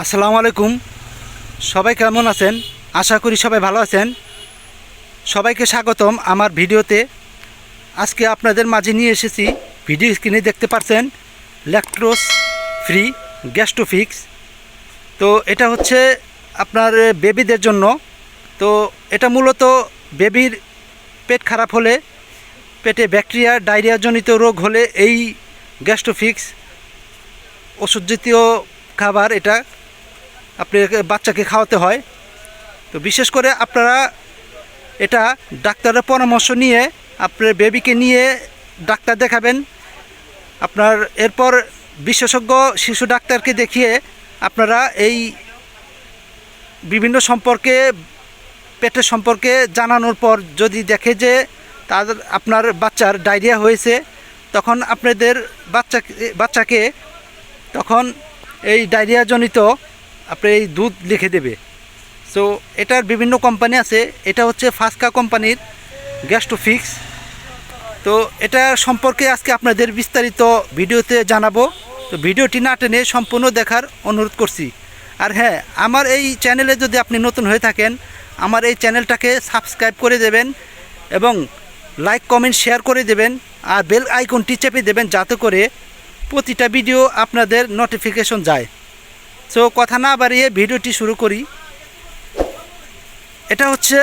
আসসালামু আলাইকুম। সবাই কেমন আছেন? আশা করি সবাই ভালো আছেন। সবাইকে স্বাগতম আমার ভিডিওতে। আজকে আপনাদের মাঝে নিয়ে এসেছি, ভিডিও স্ক্রিনে দেখতে পাচ্ছেন, ল্যাকটোজ ফ্রি গ্যাস্ট্রোফিক্স। তো এটা হচ্ছে আপনার বেবিদের জন্য। তো এটা মূলত বেবির পেট খারাপ হলে, পেটে ব্যাকটেরিয়া ডায়রিয়াজনিত রোগ হলে এই গ্যাস্ট্রোফিক্স ওষুধ জাতীয় খাবার এটা আপনি বাচ্চাকে খাওয়াতে হয়। তো বিশেষ করে আপনারা এটা ডাক্তারের পরামর্শ নিয়ে আপনার বেবিকে নিয়ে ডাক্তার দেখাবেন। আপনার এরপর বিশেষজ্ঞ শিশু ডাক্তারকে দেখিয়ে আপনারা এই বিভিন্ন সম্পর্কে, পেটের সম্পর্কে জানানোর পর যদি দেখে যে আপনার বাচ্চার ডায়রিয়া হয়েছে, তখন আপনাদের বাচ্চাকে তখন এই ডায়রিয়াজনিত আপনি এই দুধ লিখে দেবে। সো এটার বিভিন্ন কোম্পানি আছে। এটা হচ্ছে ফাস্কা কোম্পানির গ্যাস্ট্রোফিক্স। তো এটা সম্পর্কে আজকে আপনাদের বিস্তারিত ভিডিওতে জানাবো। তো ভিডিওটি না টেনে সম্পূর্ণ দেখার অনুরোধ করছি। আর হ্যাঁ, আমার এই চ্যানেলে যদি আপনি নতুন হয়ে থাকেন, আমার এই চ্যানেলটাকে সাবস্ক্রাইব করে দেবেন এবং লাইক কমেন্ট শেয়ার করে দেবেন, আর বেল আইকনটি চেপে দেবেন যাতে করে প্রতিটা ভিডিও আপনাদের নোটিফিকেশন যায়। সো কথা না বাড়িয়ে ভিডিওটি শুরু করি। এটা হচ্ছে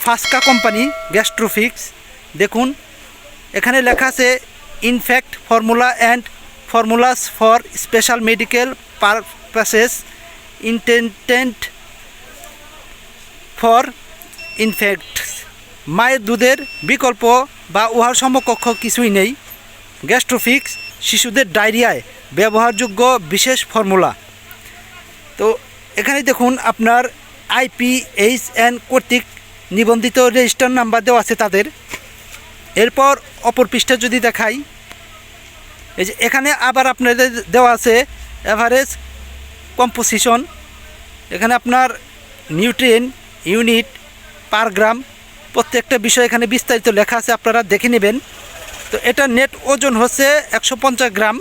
ফাস্কা কোম্পানি গ্যাস্ট্রোফিক্স। দেখুন এখানে লেখা আছে infant formula and formulas for special medical purposes intended for infants. মায়ের দুধের বিকল্প বা উহার সমকক্ষ কিছুই নেই। গ্যাস্ট্রোফিক্স শিশুদের ডায়রিয়ায় ব্যবহারযোগ্য বিশেষ ফর্মুলা। তো এখানে দেখুন আপনার IPHN কর্তৃক নিবন্ধিত রেজিস্টার নাম্বার দেওয়া আছে তাদের। এরপর অপর পৃষ্ঠা যদি দেখাই, এই যে এখানে আবার আপনাদের দেওয়া আছে অ্যাভারেজ কম্পোজিশন। এখানে আপনার নিউট্রিয়েন্ট ইউনিট পার গ্রাম প্রত্যেকটা বিষয় এখানে বিস্তারিত লেখা আছে, আপনারা দেখে নেবেন। তো এটা নেট ওজন হচ্ছে 150 গ্রাম।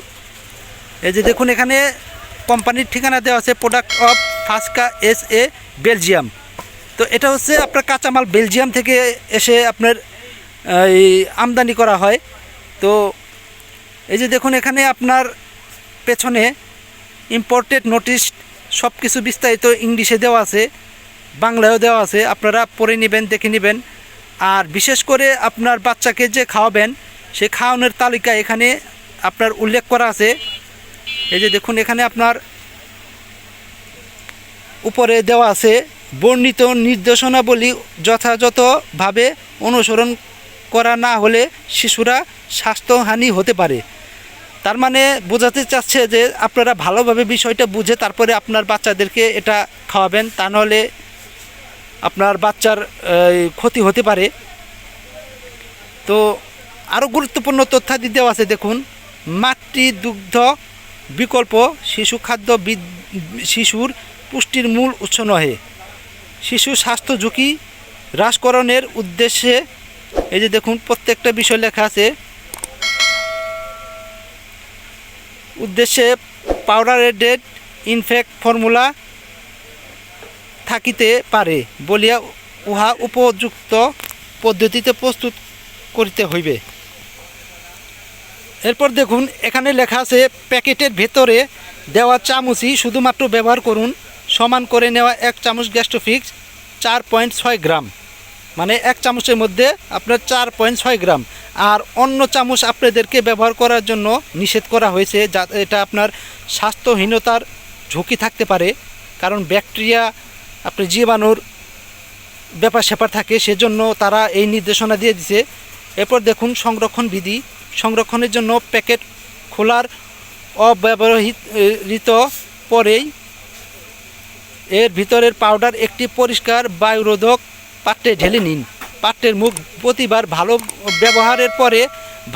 এই যে দেখুন এখানে কোম্পানির ঠিকানা দেওয়া আছে, প্রোডাক্ট অফ ফাস্কা SA বেলজিয়াম। তো এটা হচ্ছে আপনার কাঁচামাল বেলজিয়াম থেকে এসে আপনার এই আমদানি করা হয়। তো এই যে দেখুন এখানে আপনার পেছনে ইম্পোর্টেড নোটিশ সব কিছু বিস্তারিত ইংলিশে দেওয়া আছে, বাংলায়ও দেওয়া আছে, আপনারা পড়ে নেবেন, দেখে নেবেন। আর বিশেষ করে আপনার বাচ্চাকে যে খাওয়াবেন সেই খাওয়ানোর তালিকা এখানে আপনার উল্লেখ করা আছে। এই যে দেখুন এখানে আপনার উপরে দেওয়া আছে বর্ণিত নির্দেশনাবলী যথাযথভাবে অনুসরণ করা না হলে শিশুরা স্বাস্থ্যহানি হতে পারে। তার মানে বোঝাতে চাচ্ছে যে আপনারা ভালোভাবে বিষয়টা বুঝে তারপরে আপনার বাচ্চাদেরকে এটা খাওয়াবেন, তা নাহলে আপনার বাচ্চার ক্ষতি হতে পারে। তো আরও গুরুত্বপূর্ণ তথ্যাদি দেওয়া আছে দেখুন, মাতৃদুগ্ধ বিকল্প শিশু খাদ্য শিশুর পুষ্টির মূল উৎস নহে। শিশু স্বাস্থ্য ঝুঁকি হ্রাসকরণের উদ্দেশ্যে এই যে দেখুন প্রত্যেকটা বিষয় লেখা আছে, উদ্দেশ্যে পাউডারেটেড ইনফ্যাক্ট ফর্মুলা থাকিতে পারে বলিয়া উহা উপযুক্ত পদ্ধতিতে প্রস্তুত করিতে হইবে। এরপর দেখুন এখানে লেখা আছে প্যাকেটের ভেতরে দেওয়া চামচই শুধুমাত্র ব্যবহার করুন। সমান করে নেওয়া 1 চামচ গ্যাস্ট্রোফিক্স 4.6 গ্রাম, মানে 1 চামচের মধ্যে আপনার 4.6 গ্রাম। আর অন্য চামচ আপনাদেরকে ব্যবহার করার জন্য নিষেধ করা হয়েছে, যা এটা আপনার স্বাস্থ্যহীনতার ঝুঁকি থাকতে পারে, কারণ ব্যাকটেরিয়া আপনার জীবাণুর ব্যাপার স্যাপার থাকে, সেজন্য তারা এই নির্দেশনা দিয়ে দিছে। এরপর দেখুন সংরক্ষণ বিধি। সংরক্ষণের জন্য প্যাকেট খোলার অব্যবহৃত পরেই এর ভিতরের পাউডার একটি পরিষ্কার বায়ুরোধক পাত্রে ঢেলে নিন। পাত্রের মুখ প্রতিবার ভালো ব্যবহারের পরে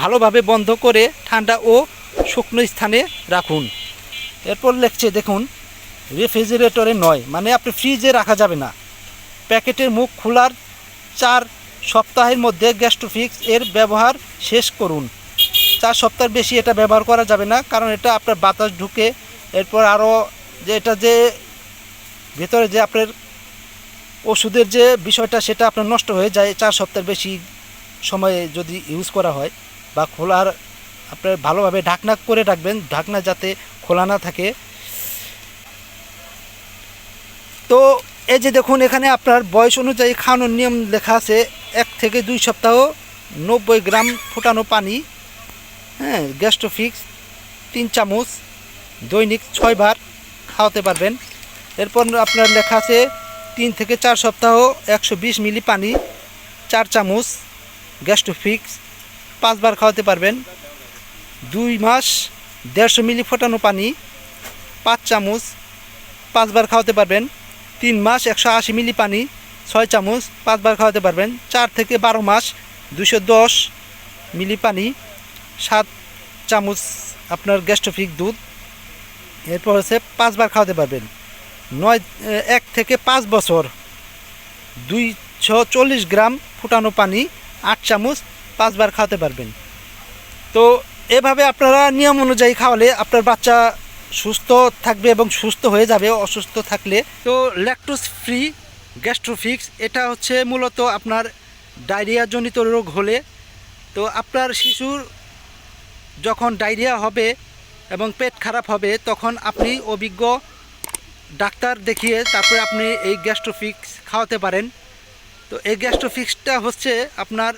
ভালোভাবে বন্ধ করে ঠান্ডা ও শুকনো স্থানে রাখুন। এরপর লিখছে দেখুন রেফ্রিজারেটরে নয়, মানে আপনি ফ্রিজে রাখা যাবে না। প্যাকেটের মুখ খোলার 4 সপ্তাহের মধ্যে গ্যাস্ট্রোফিক্স এর ব্যবহার শেষ করুন। 4 সপ্তাহের বেশি এটা ব্যবহার করা যাবে না, কারণ এটা আপনার বাতাস ঢুকে এরপর আরও যে এটা যে ভেতরে যে আপনার ওষুধের যে বিষয়টা সেটা আপনার নষ্ট হয়ে যায় 4 সপ্তাহের বেশি সময়ে যদি ইউজ করা হয়, বা খোলার আপনার ভালোভাবে ঢাকনা করে রাখবেন, ঢাকনা যাতে খোলা না থাকে। তো এই যে দেখুন এখানে আপনার বয়স অনুযায়ী খাওয়ানোর নিয়ম লেখা আছে। 1 থেকে 2 সপ্তাহ 90 গ্রাম ফুটানো পানি, হ্যাঁ, গ্যাস্ট্রোফিক্স 3 চামচ, দৈনিক 6 বার খাওয়াতে পারবেন। এরপর আপনার লেখা আছে 3 থেকে 4 সপ্তাহ 120 মিলি পানি 4 চামচ, গ্যাস্ট্রোফিক্স 5 বার খাওয়াতে পারবেন। 2 মাস 150 মিলি ফোটানো পানি 5 চামচ 5 বার খাওয়াতে পারবেন। 3 মাস 180 মিলি পানি 6 চামচ 5 বার খাওয়াতে পারবেন। 4 থেকে 12 মাস 210 মিলি পানি 7 চামচ আপনার গ্যাস্ট্রোফিক দুধ, এরপর হচ্ছে 5 বার খাওয়াতে পারবেন। 1 থেকে 5 বছর 240 গ্রাম ফুটানো পানি 8 চামচ 5 বার খাওয়াতে পারবেন। তো এভাবে আপনারা নিয়ম অনুযায়ী খাওয়ালে আপনার বাচ্চা সুস্থ থাকবে এবং সুস্থ হয়ে যাবে অসুস্থ থাকলে। তো ল্যাকটোজ ফ্রি গ্যাস্ট্রোফিক্স এটা হচ্ছে মূলত আপনার ডায়রিয়া জনিত রোগ হলে, তো আপনার শিশুর যখন ডায়রিয়া হবে এবং পেট খারাপ হবে তখন আপনি অভিজ্ঞ ডাক্তার দেখিয়ে তারপরে আপনি এই গ্যাস্ট্রোফিক্স খাওয়াতে পারেন। তো এই গ্যাস্ট্রোফিক্সটা হচ্ছে আপনার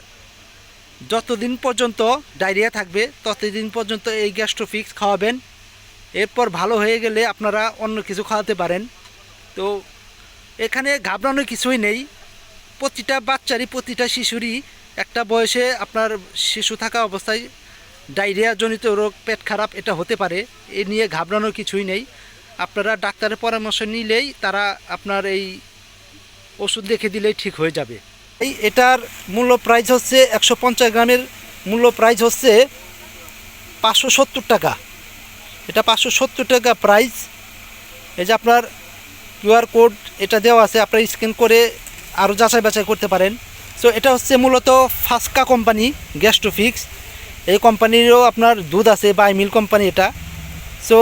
যতদিন পর্যন্ত ডায়রিয়া থাকবে ততদিন পর্যন্ত এই গ্যাস্ট্রোফিক্স খাওয়াবেন। এরপর ভালো হয়ে গেলে আপনারা অন্য কিছু খাওয়াতে পারেন। তো এখানে ঘাবড়ানোর কিছুই নেই। প্রতিটা বাচ্চারই প্রতিটা শিশুরই একটা বয়সে আপনার শিশু থাকা অবস্থায় ডায়রিয়া জনিত রোগ পেট খারাপ এটা হতে পারে, এ নিয়ে ঘাবড়ানোর কিছুই নেই। আপনারা ডাক্তারের পরামর্শ নিলেই তারা আপনার এই ওষুধ লিখে দিলেই ঠিক হয়ে যাবে। এটার মূল্য প্রাইস হচ্ছে 150 গ্রামের মূল্য প্রাইস হচ্ছে 570 টাকা। এটা 570 টাকা প্রাইস। এই যে আপনার কিউআর কোড এটা দেওয়া আছে, আপনারা স্ক্যান করে আরও যাচাই বাছাই করতে পারেন। সো এটা হচ্ছে মূলত ফাস্কা কোম্পানি গ্যাস্ট্রোফিক্স, এই কোম্পানিরও আপনার দুধ আছে, বাই মিল কোম্পানি এটা। সো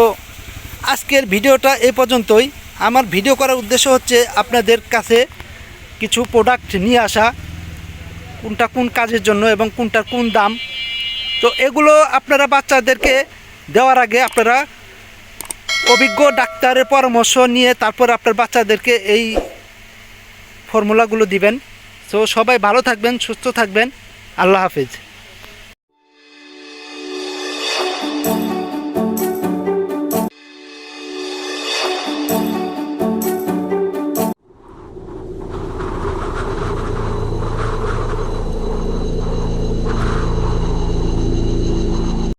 আজকের ভিডিওটা এই পর্যন্তই। আমার ভিডিও করার উদ্দেশ্য হচ্ছে আপনাদের কাছে কিছু প্রোডাক্ট নিয়ে আসা, কোনটা কোন কাজের জন্য এবং কোনটার কোন দাম। তো এগুলো আপনারা বাচ্চাদেরকে দেওয়ার আগে আপনারা অভিজ্ঞ ডাক্তারের পরামর্শ নিয়ে তারপর আপনার বাচ্চাদেরকে এই ফর্মুলাগুলো দিবেন। সো সবাই ভালো থাকবেন, সুস্থ থাকবেন। আল্লাহ হাফেজ।